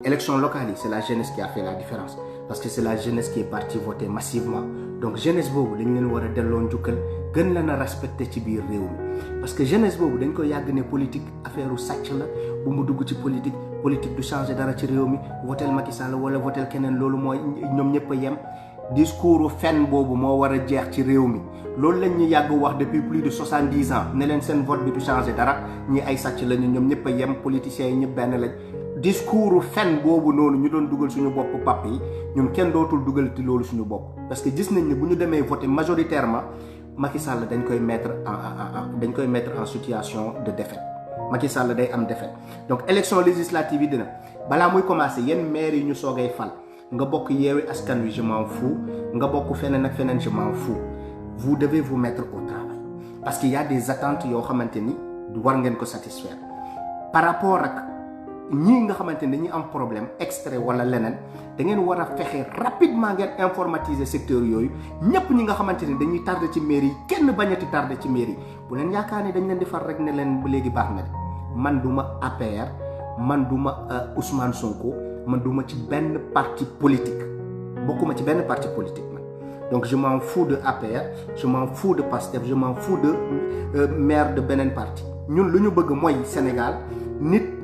Élection locale, c'est la jeunesse qui a fait la différence parce que c'est la jeunesse qui est partie voter massivement. Donc jeunesse bobu dañ leen wara delloo njukkal gën leen a respecté ci biir réew mi parce que jeunesse bobu dañ ko yàgg ne politique affaire u sàcc la bu mu dugg ci politique du changer dara ci réew mi votel Macky Sall wala votel keneen loolu mooy ñoom ñëpp a yem discours fen boobu moo war a jeex ci réew mi loolu lañ ñu yàgg wax depuis plus de 70 ans ne leen seen vote bi du changer dara ñi ay sàcc lañu ñoom ñëpp a yem politiciens yi ñëpp benn lañ discours fen boobu noonu ñu doon dugal suñu bopp pap yi ñun kenn dootul dugal ci loolu suñu bopp parce que gis nañ ne bu ñu demee voter majoritairement Macky Sall dañ koy mettre en situation de défaite Macky Sall day am défaite donc élection législative yi dina balaa muy commencer yenn maire yi ñu soogay fal nga bokk Yewwi Askan Wi je m'en fous nga bokk feneen ak feneen je m'en fous vous devez vous mettre au travail parce qu'il y a des attentes yoo xamante ni war ngeen ko satisfaire par rapport ak ñii nga xamante ni dañuy am problème extrait wala leneen da ngeen war a fexe rapidement ngeen informatiser secteur yooyu ñëpp ñi nga xamante ni dañuy tardé ci mairie kenn bañati tardé ci mairie bu leen yaakaar ne dañ leen di far rek ne leen bu léegi baax na de man duma APR man duma Ousmane Sonko man duma ci benn parti politique bokkuma ci benn parti politique man donc je m'en fous de APR je m'en fous de PASTEF je m'en fous de maire de beneen parti ñun lu ñu bëgg mooy Sénégal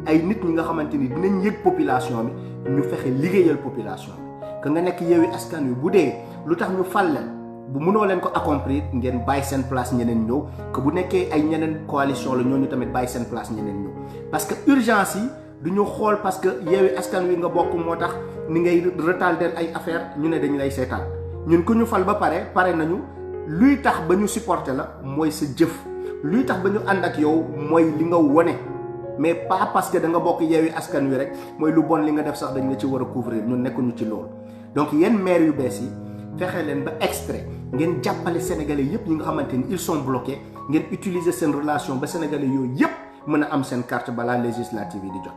ay nit ñi nga xamante ni dinañ yëg population bi ñu fexe liggéeyal population bi que nga nekk Yewwi Askan Wi bu dee lu tax ñu fal leen bu mënoo leen ko accomplir ngeen bàyyi seen place ñeneen ñëw que bu nekkee ay ñeneen coalition la ñooñu tamit bàyyi seen place ñeneen ñëw parce que urgence yi du ñu xool parce que Yewwi Askan Wi nga bokk moo tax ni ngay retardel ay affaire ñu ne dañu lay seetaan ñun ku ñu fal ba pare nañu luy tax ba ñu supporter la mooy sa jëf luy tax ba ñu ànd ak yow mooy li nga wone mais pas parce que da nga bokk Yewwi Askan Wi rek mooy lu bon li nga def sax dañ la ci war a couvrir ñun nekkuñu ci loolu donc yenn maire yu bees yi fexe leen ba extrait ngeen jàppale sénégalais yëpp ñi nga xamante ni ils sont bloqués ngeen utiliser seen relation ba sénégalais yooyu yëpp mën a am seen carte balaa législative yi di jot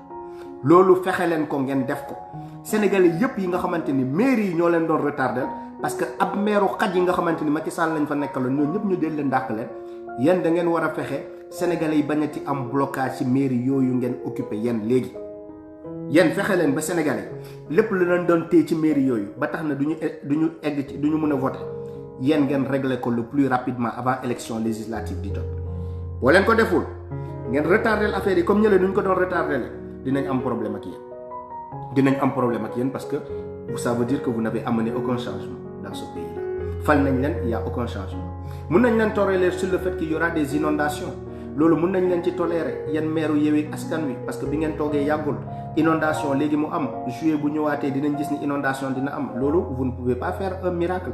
loolu fexe leen ko ngeen def ko sénégalais yëpp yi nga xamante ni maire yi ñoo leen doon retardé parce que ab maire xaj yi nga xamante ni Macky Sall lañ fa nekkaloon ñoo ñëpp ñu del leen dàq leen yéen da ngeen war a fexe sénégalais yi bañ a ci am blocage ci mairie yooyu ngeen occupé yéen léegi yéen fexe leen ba sénégalais lépp lu leen doon téye ci mairie yooyu ba tax na duñu egg ci duñu mën a voter yéen ngeen régler ko le plus rapidement avant élection législative di jot boo leen ko deful ngeen retardel affaire yi comme ñële nuñ ko doon retardel dinañ am problème ak yéen parce que ça veut dire que vous n'avez amené aucun changement dans ce pays là fal nañ leen il y a aucun changement mun nañ leen tolérer sur le fait qu'il y aura des inondations loolu mun nañ leen ci tolérer yan maire Yewwi Askan Wi parce que bi ngeen toogee yàggul inondation léegi mu am juillet bu ñëwaatee dinañ gis ni inondation dina am loolu vous ne pouvez pas faire un miracle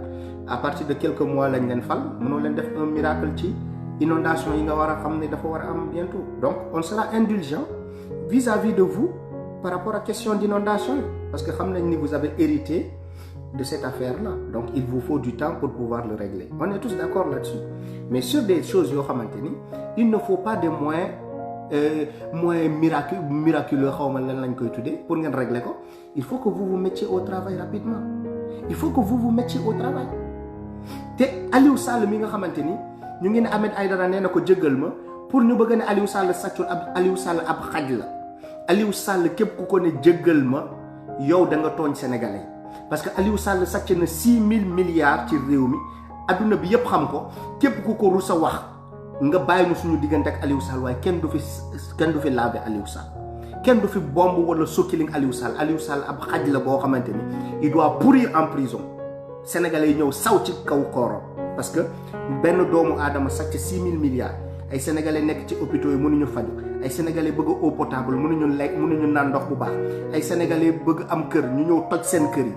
à partir de quelques mois lañ leen fal mënoo leen def un miracle ci inondation yi nga war a xam ne dafa war a am bientôt donc on sera indulgent vis-à-vis de vous par rapport à question d'inondation parce que xam nañ ni vous avez hérité de cette affaire-là. Donc, il vous faut du temps pour pouvoir le régler. On est tous d'accord là-dessus. Mais sur des choses, il ne faut pas des moyens miraculeux pour régler ça. Il faut que vous vous mettiez au travail rapidement. Il faut que vous vous mettiez au travail. Et Aliou Sall, nous avons Ahmed Aïdara pour nous bëgg ne Aliou Sall sàccul Aliou Sall ab xaj la Aliou Sall képp ku ko ne jéggal ma yow da nga tooñ sénégalais parce que Aliou Sall sàcc na 6 000 milliards ci réew mi adduna bi yëpp xam ko képp ku ko rus a wax nga bàyyi ñu suñu diggante ak Aliou Sall waaye kenn du fi laver Aliou Sall kenn du fi bomb wala sokkiling Aliou Sall ab xaj la boo xamante ni il doit pourrir en prison sénégalais yi ñëw saw ci kaw koorom parce que benn doomu aadama sàcc 6 000 milliards ay sénégalais nekk ci hôpitaux yi mënuñu faju ay sénégalais bëgg eau potable mënuñu lekk mënuñu naan ndox bu baax ay sénégalais bëgg am kër ñu ñëw toj seen kër yi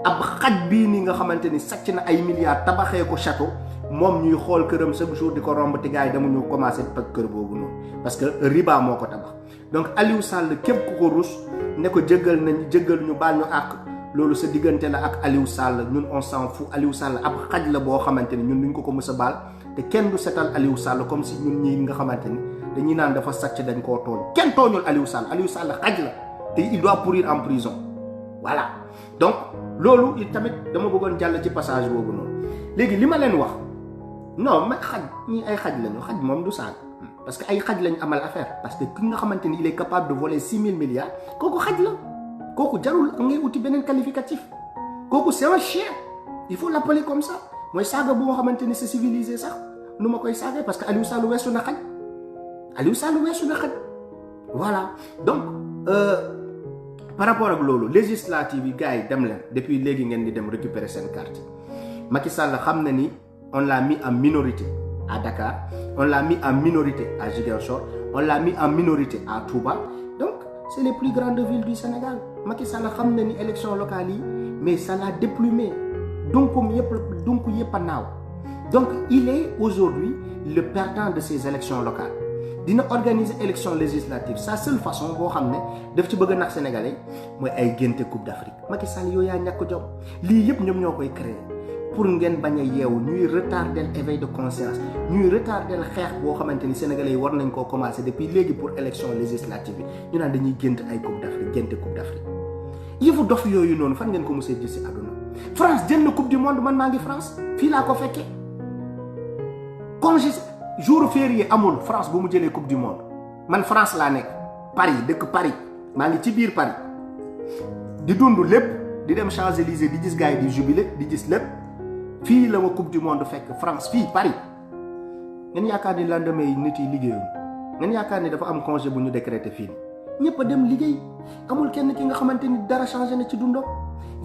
ab xaj bii nii nga xamante ni sàcc na ay milliards tabaxee ko château moom ñuy xool këram chaque jour di ko romb te gars yi dama ñu commencé toj kër boobu noonu parce que riba moo ko tabax donc Aliou Sall képp ku ko rus ne ko jéggal ñu baal ñu àq loolu sa diggante la ak Aliou Sall ñun on s'en fout Aliou Sall ab xaj la boo xamante ni ñun duñ ko mës a baal te kenn du setal Aliou Sall comme si ñun ñi nga xamante ni dañuy naan dafa sàcc dañ koo tooñ kenn tooñul Aliou Sall xaj la te il doit pourrir en prison voilà donc loolu it tamit dama bëggoon jàll ci passage boobu noonu léegi li ma leen wax non mais xaj ñii ay xaj lañu xaj moom du saag parce que ay xaj lañ amal affaire parce que ki nga xamante ni il est capable de voler 6 000 milliards kooku xaj la kooku jarul ngay uti beneen qualificatif kooku c'est un chien il faut l'appeler comme ça mooy saaga bu nga xamante ni c'est civilisé sax nu ma koy saagee parce que Aliou Sall weesu na xaj voilà donc par rapport ak loolu législative yi gars yi dem leen depuis léegi ngeen di dem récupérer seen carte Macky Sall xam na ni on l'a mis en minorité à Dakar on l'a mis en minorité à Ziguinchor on l'a mis en minorité à Touba donc c'est les plus grandes villes du Sénégal Macky Sall xam na ni élection locale yi mais ça l'a déplumé donc yëpp a naaw donc il est aujourd'hui le perdant de ces élections locales dina organiser élection législative sa seule façon boo xam ne daf ci bëgg a nax sénégalais mooy ay génte coupe d'Afrique Macky Sall yow yaa ñàkk jom lii yëpp ñoom ñoo koy créer pour ngeen bañ a yeewu ñuy retarder l'éveil de conscience ñuy retarder xeex boo xamante ni sénégalais yi war nañ koo commencer depuis léegi pour élection législative bi ñu naan dañuy gént ay coupe d'Afrique génte coupe d'Afrique yëfu dof yooyu noonu fan ngeen ko mos a gis ci àdduna France jël na coupe du monde man maa ngi France fii laa ko fekkee congé jour férié amul France bu mu jëlee coupe du monde man France laa nekk Paris dëkk Paris maa ngi ci biir Paris di dund lépp di dem Champs-Élysées di gis gars yi di jubilé di gis lépp fii la ma coupe du monde fekk France fii Paris ngeen yaakaar ni lendemain yi nit yi liggéeyuñ ngeen yaakaar ni dafa am congé bu ñu décrété fii ñëpp a dem liggéey amul kenn ki nga xamante ni dara changé na ci dundam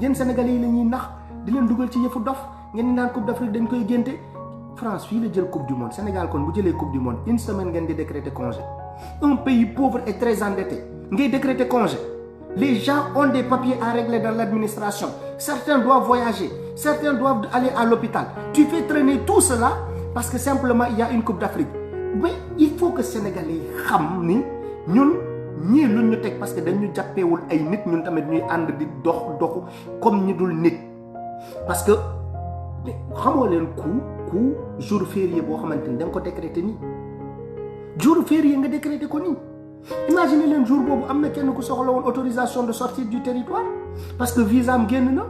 yéen Sénégalais yi la ñuy nax di leen dugal ci yëfu dof ngeen di naan coupe d'Afrique dañ koy génte France fii la jël coupe du monde Sénégal kon bu jëlee coupe du monde une semaine ngeen di décréter congé un pays pauvre et très endetté ngay décréter congé les gens ont des papiers à régler dans l'administration certains doivent voyager certains doivent aller à l'hôpital tu fais traîner tout cela parce que simplement il y a une coupe d'Afrique mais il faut que Sénégalais yi xam ni ñun ñii luñ ñu teg parce que dañu jàppeewul ay nit ñun tamit ñuy ànd di doxu comme ñi dul nit parce que xamoo leen ku jour férié boo xamante ni da nga ko décréter nii jour férié nga décréter ko nii imaginez leen jour boobu am na kenn ku soxla woon autorisation de sortir du territoire parce que visa am génn na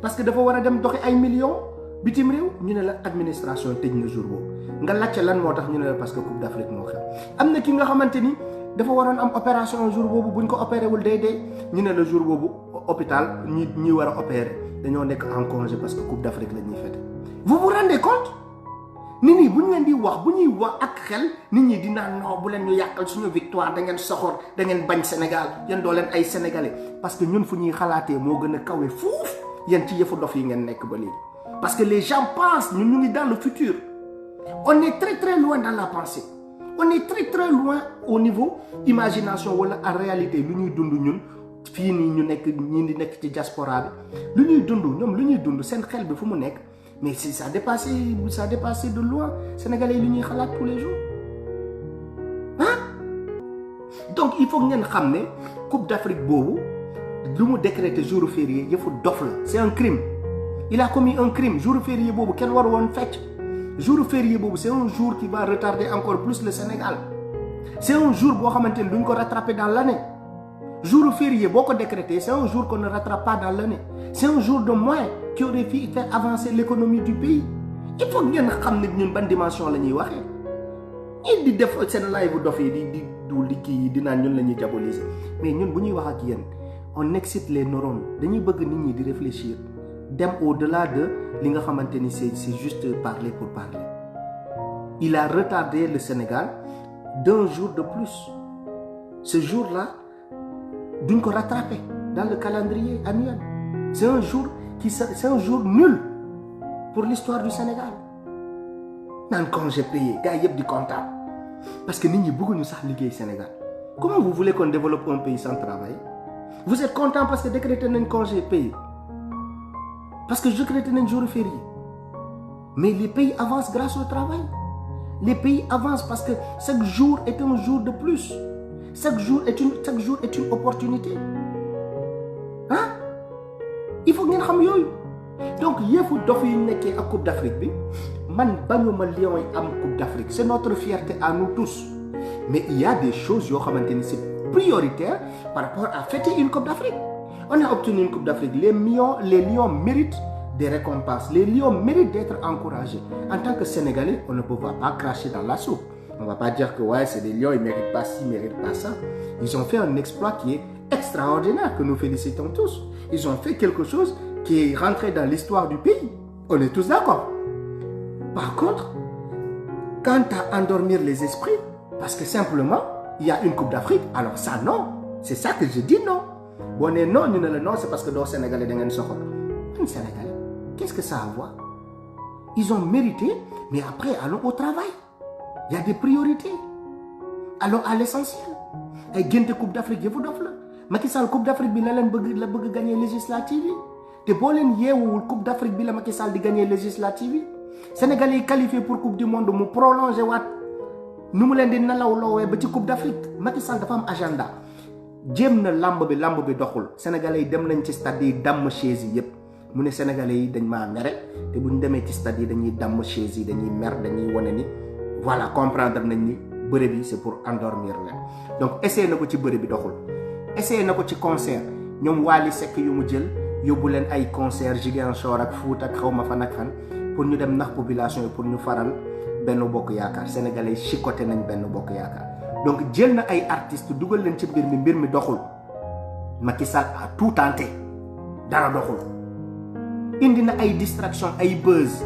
parce que dafa war a dem doxi ay millions bitim réew ñu ne la administration tëj na jour boobu nga laajte lan moo tax ñu ne la parce que coupe d'Afrique moo xew am na ki nga xamante ni dafa waroon am opération jour boobu buñ ko opéré wul dee ñu ne la jour boobu hôpital ñi war a opérer dañoo nekk en congé parce que coupe d'Afrique la ñuy fête vous vous rendez compte nit ñi bu ñu leen di wax bu ñuy wax ak xel nit ñi di naan non bu leen ñu yàqal suñu victoire da ngeen soxor da ngeen bañ Sénégal yéen doo leen ay sénégalais parce que ñun fu ñuy xalaatee moo gën a kawe fuuf yéen ci yëfu dof yi ngeen nekk ba léegi parce que les gens pensent ñun ñu ngi dans le futur on est très très loin dans la pensée on est très très loin au niveau imagination wala en réalité lu ñuy dund ñun fii nii ñu nekk ñi di nekk ci diaspora bi lu ñuy dund ñoom lu ñuy dund seen xel bi fu mu nekk mais si ça dépassé de loin Sénégalais yi lu ñuy xalaat tous les jours donc il faut ngeen xam ne Coupe d'Afrique boobu lu mu décréter jour férié yëfu dof la c'est un crime il a commis un crime jour férié boobu kenn war woon fecc jour férié boobu c'est un jour qui va retarder encore plus le Sénégal c'est un jour boo xamante ni duñ ko rattraper dans l'année jour férié boo ko décréter c'est un jour qu'on ne rattrape pas dans l'année c'est un jour de moins qui aurait pu faire avancer l'économie du pays il faut ngeen xam ne ñun ban dimension la ñuy waxee ñun di def seen live bu dof yi di dul di kii di naan ñun la ñuy diaboliser mais ñun bu ñuy wax ak yéen on excite les neurones dañuy bëgg nit ñi di réfléchir dem au-delà de li nga xamante ni c'est juste parler pour parler il a retardé le Sénégal d'un jour de plus ce jour-là duñ ko rattraper dans le calendrier annuel c'est un jour nul pour l'histoire du Sénégal naan congé payé gars yëpp di kontaan parce que nit ñi bëgguñu sax liggéey Sénégal comment vous voulez qu'on développe un pays sans travail vous êtes content parce que décrété nañ congé payé parce que décrété nañ jour férié mais les pays avancent grâce au travail les pays avancent parce que chaque jour est un jour de plus chaque jour est une opportunité il faut ngeen xam yooyu donc yëfu dof yi nekkee ak Coupe d'Afrique bi man bañuma Lions yi am Coupe d'Afrique c'est notre fierté à nous tous mais il y a des choses yoo xamante ni c'est prioritaire par rapport à fêter une Coupe d'Afrique on a obtenu une Coupe d'Afrique les Lions méritent des récompenses les Lions méritent d'être encouragés en tant que Sénégalais on ne peut pas cracher dans la soupe on va pas dire que ouais c'est des Lions ils méritent pas ci ils méritent pas ça ils ont fait un exploit qui est extraordinaire que nous félicitons tous. Ils ont fait quelque chose qui est rentré dans l'histoire du pays. On est tous d'accord. Par contre, quant à endormir les esprits, parce que simplement, il y a une Coupe d'Afrique, alors ça, non. C'est ça que je dis non. Bon, non, nous ne le non, c'est parce que dans le Sénégalais, dans le Sénégalais, qu'est-ce que ça a à voir? Ils ont mérité, mais après, allons au travail. Il y a des priorités. Allons à l'essentiel. Et gagne de Coupe d'Afrique, vous dof la. Macky Sall Coupe d'Afrique bi la bëgg gagner législative yi. Te bo len yewul Coupe d'Afrique bi la Macky Sall di gagner législative yi. Sénégalais qualifiés pour Coupe du monde mu prolonger wat. Nu mu len di nalaw lowé ba ci Coupe d'Afrique. Macky Sall dafa am agenda. Jéem na lamb bi doxul. Sénégalais dem nañ ci stade yi dam chaise yi yépp. Mu ne Sénégalais yi dañ ma méré té buñ démé ci stade yi dañuy dam chaise yi dañuy mer dañuy woné ni voilà comprendre nañ ni bëre bi c'est pour endormir leen. Donc essayé nako ci bëre bi doxul. Essayé nako ci concert ñom Wally Seck yu mu jël yóbbu leen ay concert Ziguinchor ak Fouta ak xawma fan ak fan pour ñu dem nax population pour ñu faral Benno Bokk Yaakaar. Sénégalais chicoté nañ Benno Bokk Yaakaar. Donc jël na ay artistes dugal leen ci mbir mi doxul. Macky Sall a tout tenté dara doxul. Indi na ay distraction ay buzz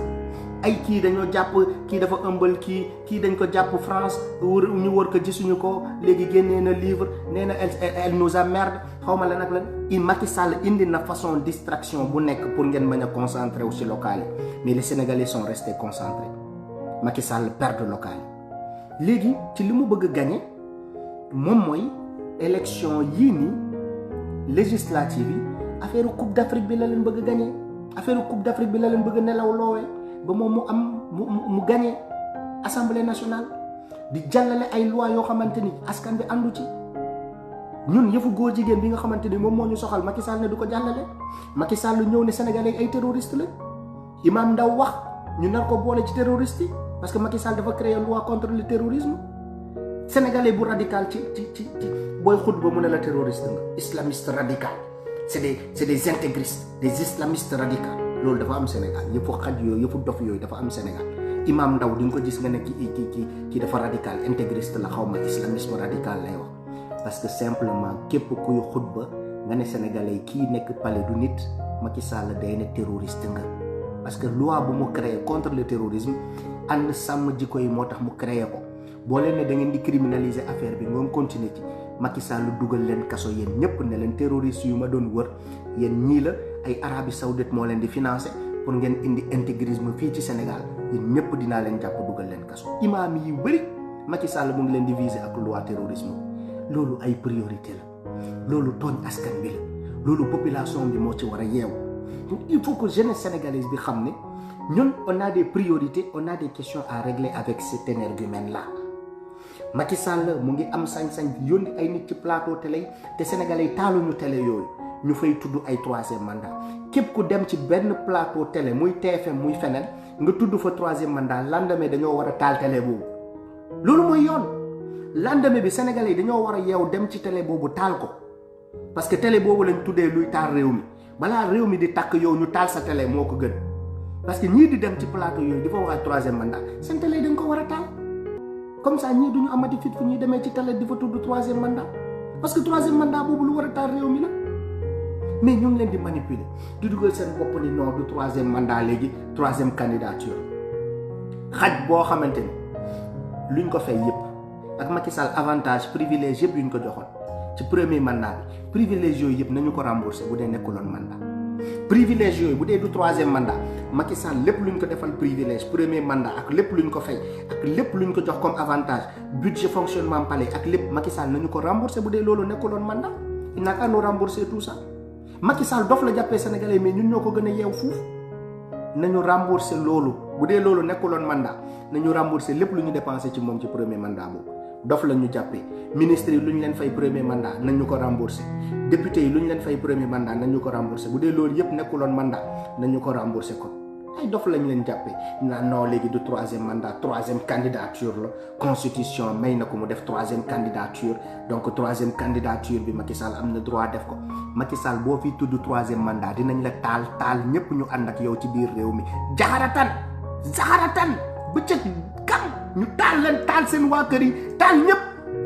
ay kii dañoo jàpp kii dafa ëmbal kii dañ ko jàpp France ñu wër ko gisuñu ko léegi génnee na livre nee na elle nous emmerde xawma la nag lan Macky Sall indi na façon distraction bu nekk pour ngeen bañ a concentré wu ci local yi mais les Sénégalais sont restés concentrés. Macky Sall perd local yi léegi ci li mu bëgg a gagner moom mooy élection yii nii législative yi affaire Coupe d'Afrique bi la leen bëgg a gagner affaire Coupe d'Afrique bi la leen bëgg a nelaw loowee ba moom mu gagné Assemblée nationale di jàllale ay loi yoo xamante ni askan bi àndu ci ñun yëfu góor jigéen bi nga xamante ni moom moo ñu soxal Macky Sall ne du ko jàllale. Macky Sall ñëw ne Sénégalais ay terroristes la Imam Ndaw wax ñu nar ko boole ci terroristes yi parce que Macky Sall dafa créer loi contre le terrorisme. Sénégalais bu radical ci booy xutba mu ne la terroriste nga islamiste radical c'est des intégristes des islamistes radicaux. Loolu dafa am Sénégal yëpp xaj yooyu yëpp dof yooyu dafa am Sénégal. Imam Ndaw di nga ko gis nga ne ki dafa radical intégriste la xawma islamisme radical lay wax parce que simplement képp kuy xutba nga ne Sénégalais kii nekk palais du nit Macky Sall day ne terroriste nga parce que loi bu mu créé contre le terrorisme ànd sàmm jikko yi moo tax mu créé ko boo leen ne da ngeen di criminaliser affaire bi moom continuer ci Macky Sall dugal leen kaso yéen ñëpp ne leen terroriste yu ma doon wër yéen ñii la ay Arabie Saoudite moo leen di financer pour ngeen indi intégrisme fii ci Sénégal yéen ñëpp dinaa leen jàpp dugal leen kaso. Imaam yi bëri Macky Sall mu ngi leen di viser ak loi terrorisme loolu ay priorité la loolu tooñ askan bi la loolu population bi moo ci war a yeewu. Donc il faut que jeunesse sénégalaise bi xam ne ñun on a des priorités on a des questions à régler avec cet énergumène là. Macky Sall mu ngi am sañ-sañ yónni ay nit ci plateau télé te Sénégalais yi taaluñu télé yooyu ñu fay tudd ay troisième mandat képp ku dem ci benn plateau télé muy TFM muy feneen nga tudd fa troisième mandat lendemain dañoo war a taal télé boobu loolu mooy yoon lendemain bi Sénégalais yi dañoo war a yeew dem ci télé boobu taal ko parce que télé boobu lañ tuddee luy taal réew mi balaa réew mi di takk yow ñu taal sa télé moo ko gën parce que ñii di dem ci plateau yooyu di fa wax troisième mandat seen télé dañ ko war a taal. Comme ça ñii duñu amati fit fu ñuy demee ci télé di fa tudd troisième mandat parce que troisième mandat boobu lu war a taal réew mi la mais ñu ngi leen di manipuler di dugal seen bopp ni non du troisième mandat léegi troisième candidature xaj boo xamante ni luñ ko fay yëpp ak Macky Sall avantage privilège yëpp yuñ ko joxoon ci premier mandat bi privilège yooyu yëpp nañu ko rembourser bu dee nekkuloon mandat privilège yooyu bu dee du troisième mandat Macky Sall lépp luñ ko defal privilège premier mandat ak lépp luñ ko fay ak lépp luñ ko jox comme avantage budget fonctionnement palais ak lépp Macky Sall nañu ko rembourser bu dee loolu nekkuloon mandat il n'a qu'à nous rembourser tout ça Macky Sall dof la jàppee Sénégalais mais ñun ñoo ko gën a yeew fuuf nañu rembourser loolu bu dee loolu nekkuloon mandat nañu rembourser lépp lu ñu dépensé ci moom ci premier mandat boobu dof la ñu jàppee ministre yi lu ñu leen fay premier mandat nañ ñu ko rembourser député yi lu ñu leen fay premier mandat nañ ñu ko rembourser bu dee loolu yëpp nekkuloon mandat nañ ñu ko rembourser ko ay dof lañ leen jàppee non léegi du troisième mandat troisième candidature la constitution may na ko mu def troisième candidature donc troisième candidature bi Macky Sall am na droit def ko Macky Sall boo fi tudd troisième mandat dinañ la taal ñëpp ñu ànd ak yow ci biir réew mi jaxaratan bëccëg kam ñu taal seen waa kër yi taal ñëpp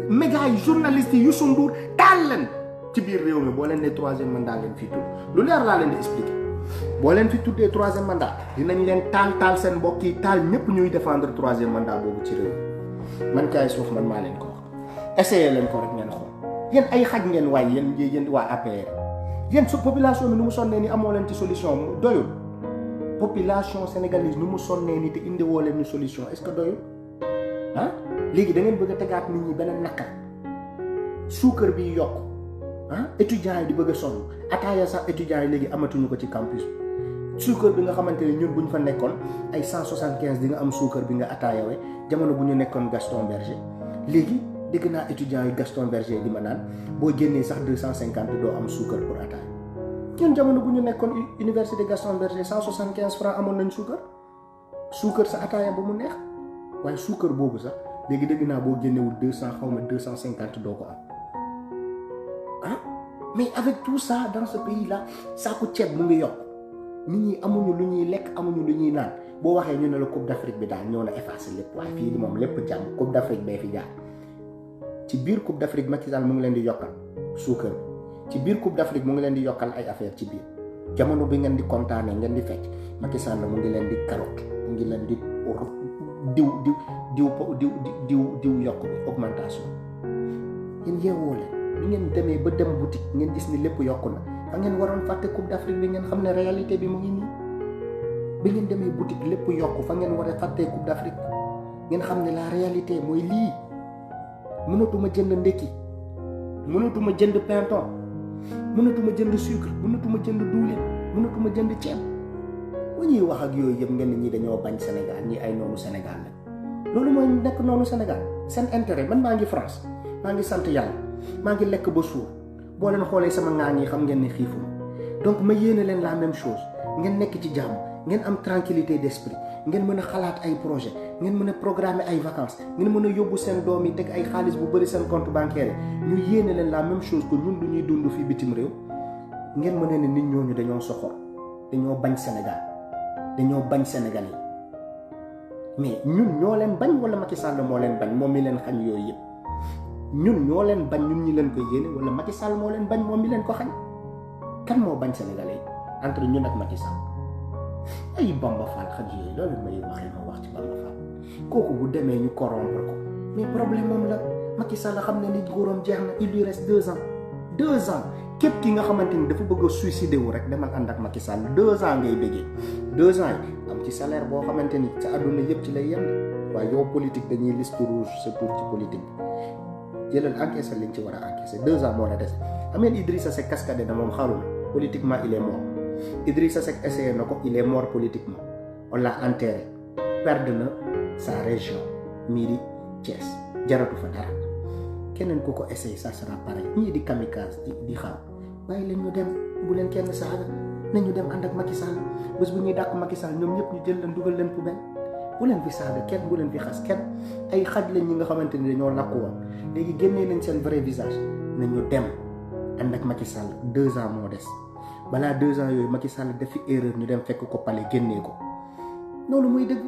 média yi journalistes yi Youssou Ndour taal leen ci biir réew mi boo leen ne 3e mandat ngeen fi tudd lu leer laa leen di expliquer boo leen fi tuddee 3e mandat dinañ leen taal seen mbokk yi taal ñëpp ñuy défendre 3e mandat boobu ci réew man kaay suuf man maa leen ko wax essayé leen ko rek ngeen xool yéen ay xaj ngeen waaye yéen waa APR yéen su population bi nu mu sonnee ni amoo leen ci solution doyul population sénégalaise nu mu sonnee ni te indi woo leen ni solution est-ce que doyul ah léegi da ngeen bëgg a tegaat nit ñi beneen nakar suukar bi yokk étudiants yi di bëgg a sonn ataaya sax étudiants yi léegi amatuñu ko ci campus suukar bi nga xamante ne ñun bu ñu fa nekkoon ay 175 di nga am suukar bi nga ataayawee jamono bu ñu nekkoon Gaston Berger léegi dégg naa étudiants yi Gaston Berger di ma naan boo génnee sax 250 doo am suukar pour ataaya ñun jamono bu ñu nekkoon université Gaston Berger 175 francs amoon nañ suukar sa ataaya ba mu neex waaye suukar boobu sax léegi dégg naa boo génnewul 200 xaw ma 250 doo ko am mais avec tout ça dans ce pays là saaku ceeb mu ngi yokk nit ñi amuñu lu ñuy lekk amuñu lu ñuy naan boo waxee ñu ne la Coupe d'Afrique bi daal ñëw na effacer lépp waaye fii moom lépp jàmm Coupe d'Afrique bee fi jaar ci biir Coupe d'Afrique Macky Sall mu ngi leen di yokkal suukar ci biir Coupe d'Afrique mu ngi leen di yokkal ay affaire ci biir jamono bi ngeen di kontaanee ngeen di fecc Macky Sall mu ngi leen di carotte mu ngi leen di diw yokk bi augmentation yéen yeewoo leen bi ngeen demee ba dem boutique ngeen gis ni lépp yokku na fa ngeen waroon fàtte Coupe d'Afrique bi ngeen xam ne réalité bi mu ngi nii bi ngeen demee boutique lépp yokku fa ngeen war a fàttee Coupe d'Afrique ngeen xam ne la réalité mooy lii mënatuma jënd ndekki mënatuma jënd pinton mënatuma jënd sucre mënatuma jënd diwlin mënatuma jënd ceeb bu ñuy wax ak yooyu yëpp ngeen ne ñi dañoo bañ Sénégal ñi ay noonu Sénégal la loolu mooy nekk noonu Sénégal seen intérêt man maa ngi France maa ngi sant yàlla maa ngi lekk ba suur boo leen xoolee sama ŋaañ yi xam ngeen ne xiifuma donc ma yéene leen la même chose ngeen nekk ci jàmm ngeen am tranquillité d'esprit ngeen mën a xalaat ay projet ngeen mën a programmer ay vacances ngeen mën a yóbbu seen doom yi teg ay xaalis bu bëri seen compte bancaire ñu yéene leen la même chose que ñun du ñuy dund fii bitim réew ngeen mën a ne nit ñooñu dañoo soxor dañoo bañ Sénégal dañoo bañ Sénégalais mais ñun ñoo leen bañ wala Macky Sall moo leen bañ moom mi leen xañ yooyu yëpp ñun ñoo leen bañ ñun ñi leen ko yéene wala Macky Sall moo leen bañ moom mi leen ko xañ kan moo bañ Sénégalais entre ñun ak Macky Sall ay Bamba Fall xaj yooyu loolu may waxee ma wax ci Bamba Fall kooku bu demee ñu corrompre ko mais problème moom la Macky Sall xam ne ni góoram jeex na il lui reste 2 ans képp ki nga xamante ni dafa bëgg a suicider wu rek demal ànd ak Macky Sall 2 ans ngay bëggee 2 ans yi am ci salaire boo xamante ni sa àdduna yëpp ci lay yem waaye yow politique dañuy liste rouge sa tour ci politique bi jëlal encaissé liñ ci war a encaissé 2 ans moo la des ameen Idrissa Seck cascadé na moom xaru na politiquement il est mort Idrissa Seck essayé na ko il est mort politiquement on l'a enterré perdre na sa région miri Thiès jaratu fa dara keneen ku ko essayé ça sera pareil ñii di kamikaze di xaru bàyyi leen ñu dem bu leen kenn saaga nañu dem ànd ak Macky Sall bés bu ñuy dàq Macky Sall ñoom ñëpp ñu jël leen dugal leen poubelle bu leen fi saaga kenn bu leen fi xas kenn ay xaj lañ ñi nga xamante ni dañoo lakku woon léegi génnee nañ seen vrai visage nañu dem ànd ak Macky Sall 2 ans moo des balaa 2 ans yooyu Macky Sall def fi erreur ñu dem fekk ko palais génnee ko loolu muy dëgg